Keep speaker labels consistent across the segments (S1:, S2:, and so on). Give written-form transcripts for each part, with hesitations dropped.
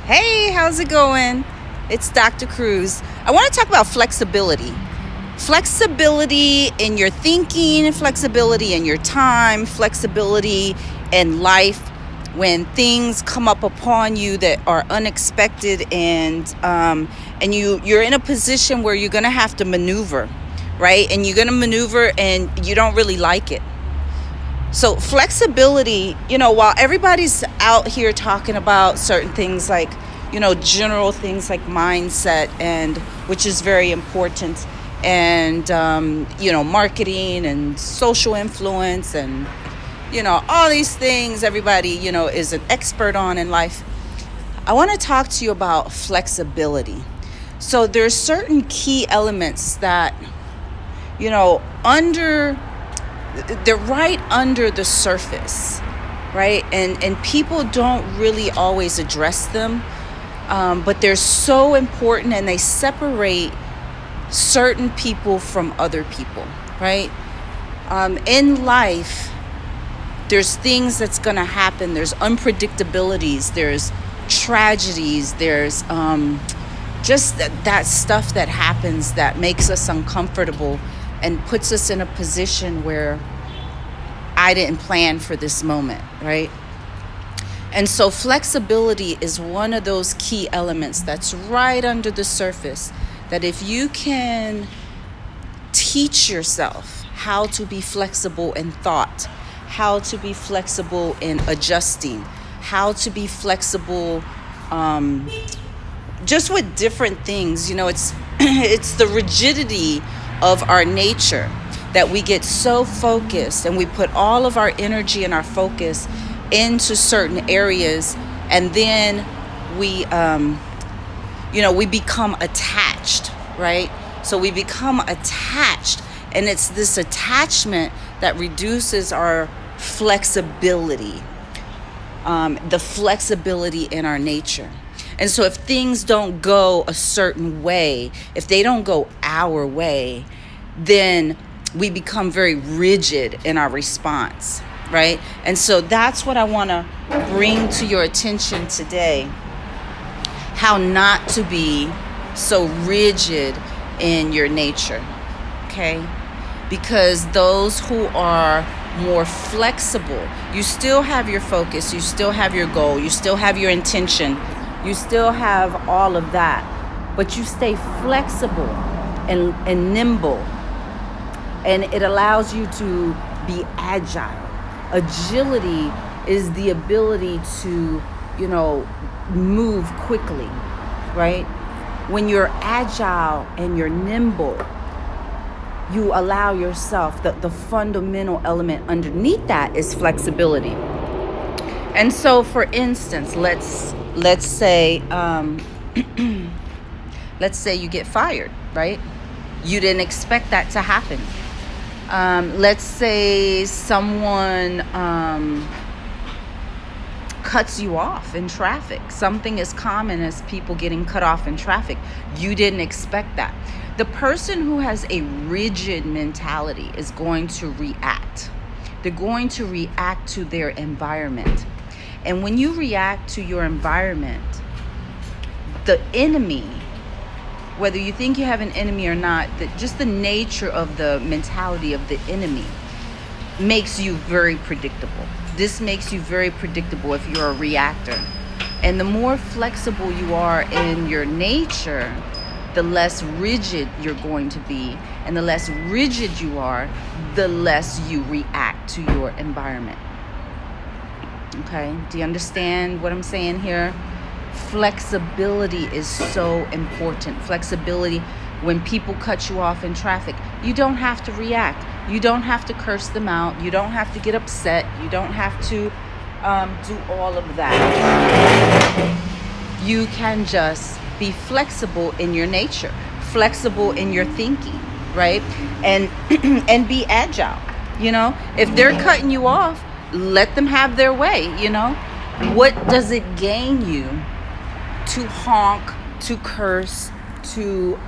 S1: Hey, how's it going? It's Dr. Cruz. I want to talk about flexibility. Flexibility in your thinking, flexibility in your time, flexibility in life when things come up upon you that are unexpected and you're in a position where you're going to have to maneuver, right? And you're going to maneuver and you don't really like it. So flexibility, while everybody's out here talking about certain things like, general things like mindset, and which is very important, and, marketing and social influence and, all these things everybody, is an expert on in life. I want to talk to you about flexibility. So there's certain key elements that, they're right under the surface, right? And people don't really always address them, but they're so important, and they separate certain people from other people, right? In life, there's things that's going to happen. There's unpredictabilities. There's tragedies. There's just that stuff that happens that makes us uncomfortable and puts us in a position where I didn't plan for this moment, right? And so flexibility is one of those key elements that's right under the surface, that if you can teach yourself how to be flexible in thought, how to be flexible in adjusting, how to be flexible just with different things, it's the rigidity of our nature that we get so focused, and we put all of our energy and our focus into certain areas, and then we become attached, right? So we become attached, and it's this attachment that reduces our flexibility, the flexibility in our nature. And so if things don't go a certain way, if they don't go our way, then we become very rigid in our response, right? And so that's what I want to bring to your attention today. How not to be so rigid in your nature, okay? Because those who are more flexible, you still have your focus, you still have your goal, you still have your intention, you still have all of that, but you stay flexible and nimble, and it allows you to be agile. Agility is the ability to, move quickly, right? When you're agile and you're nimble, you allow yourself, the fundamental element underneath that is flexibility. And so, for instance, let's say let's say you get fired, right? You didn't expect that to happen. Let's say someone cuts you off in traffic. Something as common as people getting cut off in traffic. You didn't expect that. The person who has a rigid mentality is going to react. They're going to react to their environment. And when you react to your environment, the enemy, whether you think you have an enemy or not, just the nature of the mentality of the enemy makes you very predictable. This makes you very predictable if you're a reactor. And the more flexible you are in your nature, the less rigid you're going to be. And the less rigid you are, the less you react to your environment. Okay, do you understand what I'm saying here? Flexibility is so important. Flexibility, when people cut you off in traffic, you don't have to react. You don't have to curse them out. You don't have to get upset. You don't have to do all of that. You can just be flexible in your nature, flexible in your thinking, right? And and be agile. If they're cutting you off, let them have their way. What does it gain you to honk, to curse, to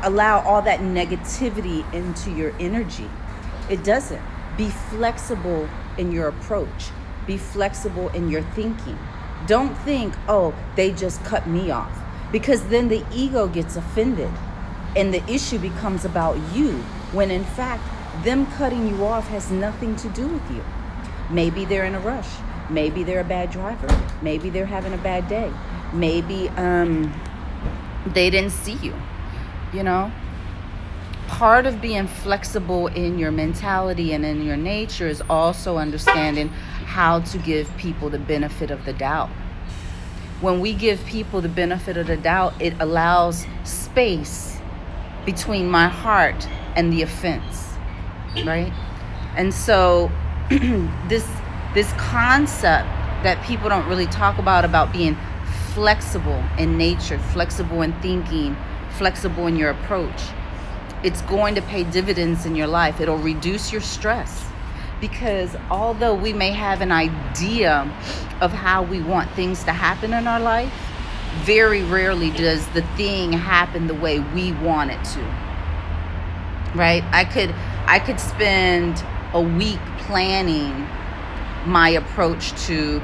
S1: allow all that negativity into your energy? It doesn't. Be flexible in your approach. Be flexible in your thinking. Don't think, oh, they just cut me off. Because then the ego gets offended and the issue becomes about you, when in fact, them cutting you off has nothing to do with you. Maybe they're in a rush. Maybe they're a bad driver. Maybe they're having a bad day. Maybe they didn't see you, you know? Part of being flexible in your mentality and in your nature is also understanding how to give people the benefit of the doubt. When we give people the benefit of the doubt, it allows space between my heart and the offense, right? And so this concept that people don't really talk about being flexible in nature, flexible in thinking, flexible in your approach, it's going to pay dividends in your life. It'll reduce your stress. Because although we may have an idea of how we want things to happen in our life, very rarely does the thing happen the way we want it to. Right? I could spend a week planning my approach to,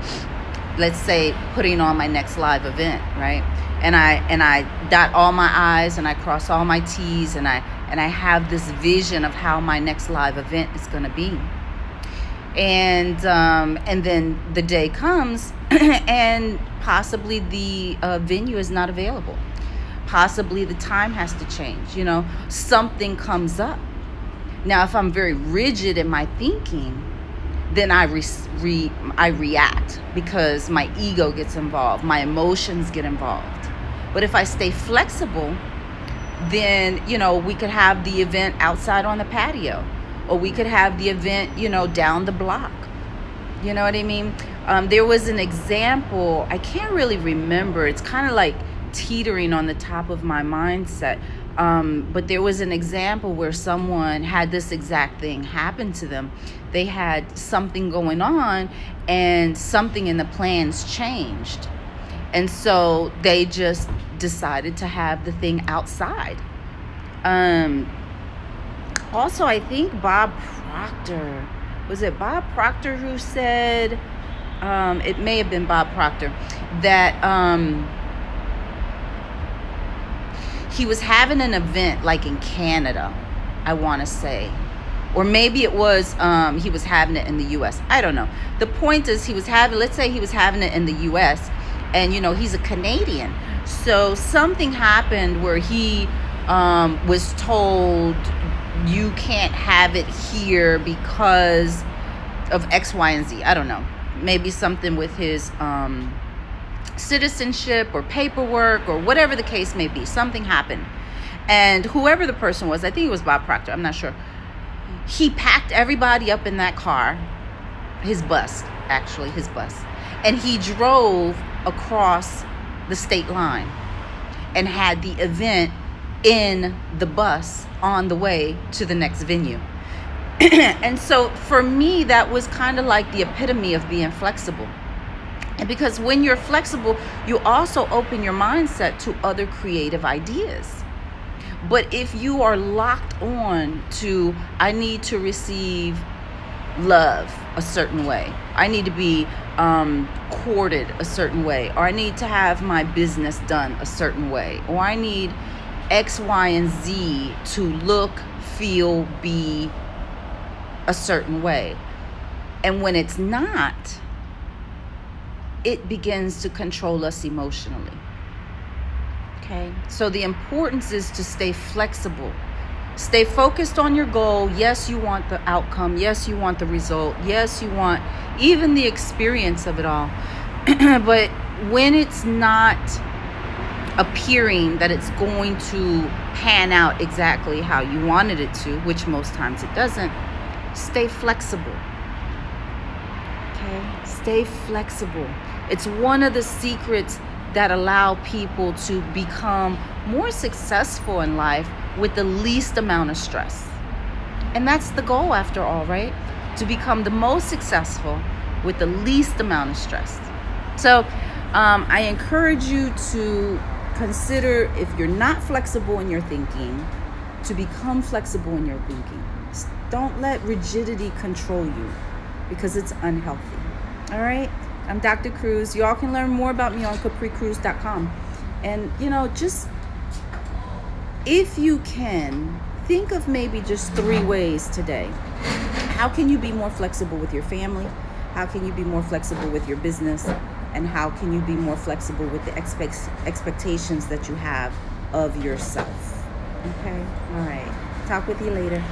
S1: let's say, putting on my next live event, right? And I dot all my I's and I cross all my T's, and I have this vision of how my next live event is going to be. And then the day comes and possibly the venue is not available. Possibly the time has to change, you know, something comes up. Now, if I'm very rigid in my thinking, then I react because my ego gets involved, my emotions get involved. But if I stay flexible, then, you know, we could have the event outside on the patio, or we could have the event, you know, down the block. You know what I mean? There was an example, I can't really remember. It's kind of like teetering on the top of my mindset. But there was an example where someone had this exact thing happen to them. They had something going on and something in the plans changed. And so they just decided to have the thing outside. Also, I think Bob Proctor, was it Bob Proctor who said, it may have been Bob Proctor, that he was having an event like in Canada, I want to say. Or maybe it was, he was having it in the U.S. I don't know. The point is let's say he was having it in the U.S. and, you know, he's a Canadian. So something happened where he was told, you can't have it here because of X, Y, and Z. I don't know. Maybe something with his citizenship or paperwork or whatever the case may be. Something happened. And whoever the person was, I think it was Bob Proctor, I'm not sure. He packed everybody up in that car, his bus, and he drove across the state line and had the event in the bus on the way to the next venue. And so for me, that was kind of like the epitome of being flexible. And because when you're flexible, you also open your mindset to other creative ideas. But if you are locked on to, I need to receive love a certain way, I need to be courted a certain way, or I need to have my business done a certain way, or I need X, Y, and Z to look, feel, be a certain way. And when it's not, it begins to control us emotionally. Okay? So the importance is to stay flexible. Stay focused on your goal. Yes, you want the outcome. Yes, you want the result. Yes, you want even the experience of it all. But when it's not appearing that it's going to pan out exactly how you wanted it to, which most times it doesn't, stay flexible. Okay? Stay flexible. It's one of the secrets that allow people to become more successful in life with the least amount of stress. And that's the goal after all, right? To become the most successful with the least amount of stress. So I encourage you to consider, if you're not flexible in your thinking, to become flexible in your thinking. Don't let rigidity control you, because it's unhealthy. All right? I'm Dr. Cruz. Y'all can learn more about me on capricruz.com. And, just if you can, think of maybe just 3 ways today. How can you be more flexible with your family? How can you be more flexible with your business? And how can you be more flexible with the expectations that you have of yourself? Okay? All right. Talk with you later.